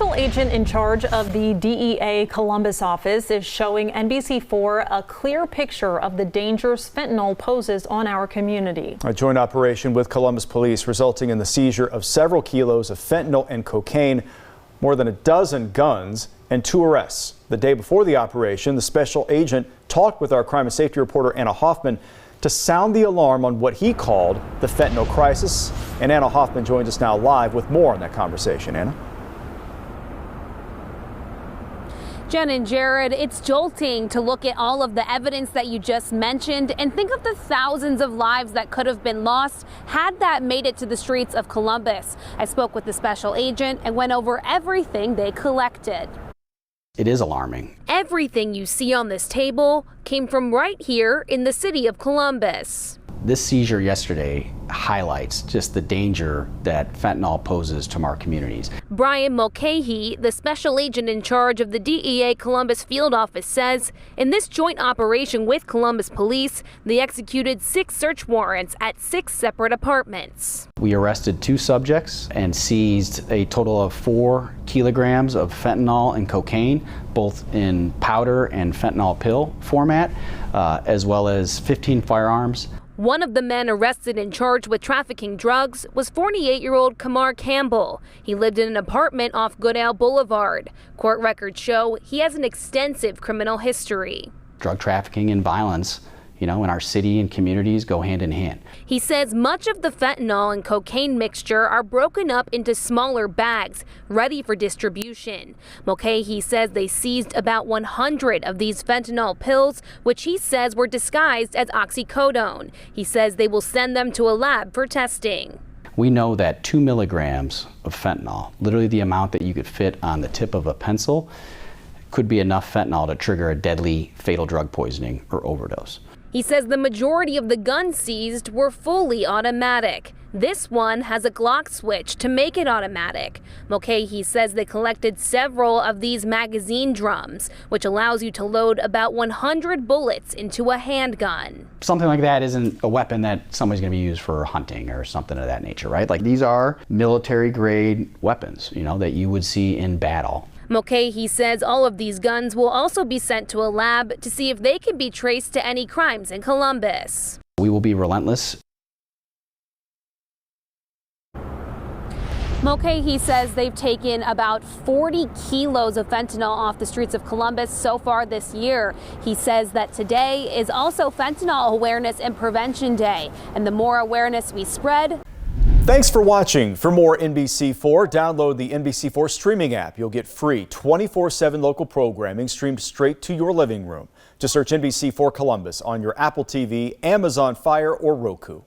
special agent in charge of the DEA Columbus office is showing NBC4 a clear picture of the dangers fentanyl poses on our community. A joint operation with Columbus Police resulting in the seizure of several kilos of fentanyl and cocaine, more than a dozen guns, and 2 arrests. The day before the operation, the special agent talked with our crime and safety reporter Anna Hoffman to sound the alarm on what he called the fentanyl crisis. And Anna Hoffman joins us now live with more on that conversation. Anna? Jen and Jared, it's jolting to look at all of the evidence that you just mentioned and think of the thousands of lives that could have been lost had that made it to the streets of Columbus. I spoke with the special agent and went over everything they collected. It is alarming. Everything you see on this table came from right here in the city of Columbus. This seizure yesterday highlights just the danger that fentanyl poses to our communities. Brian Mulcahy, the special agent in charge of the DEA Columbus field office, says in this joint operation with Columbus Police, they executed 6 search warrants at 6 separate apartments. We arrested 2 subjects and seized a total of 4 kilograms of fentanyl and cocaine, both in powder and fentanyl pill format, as well as 15 firearms. One of the men arrested and charged with trafficking drugs was 48-year-old Kamar Campbell. He lived in an apartment off Goodale Boulevard. Court records show he has an extensive criminal history. Drug trafficking and violence, in our city and communities go hand in hand. He says much of the fentanyl and cocaine mixture are broken up into smaller bags, ready for distribution. Mulcahy says they seized about 100 of these fentanyl pills, which he says were disguised as oxycodone. He says they will send them to a lab for testing. We know that 2 milligrams of fentanyl, literally the amount that you could fit on the tip of a pencil, could be enough fentanyl to trigger a deadly fatal drug poisoning or overdose. He says the majority of the guns seized were fully automatic. This one has a Glock switch to make it automatic. Mulcahy says they collected several of these magazine drums, which allows you to load about 100 bullets into a handgun. Something like that isn't a weapon that somebody's going to be used for hunting or something of that nature, right? Like, these are military grade weapons, that you would see in battle. Mulcahy says all of these guns will also be sent to a lab to see if they can be traced to any crimes in Columbus. We will be relentless. Mulcahy says they've taken about 40 kilos of fentanyl off the streets of Columbus so far this year. He says that today is also Fentanyl Awareness and Prevention Day, and the more awareness we spread. Thanks for watching. For more NBC4, download the NBC4 streaming app. You'll get free 24/7 local programming streamed straight to your living room. Just search NBC4 Columbus on your Apple TV, Amazon Fire, or Roku.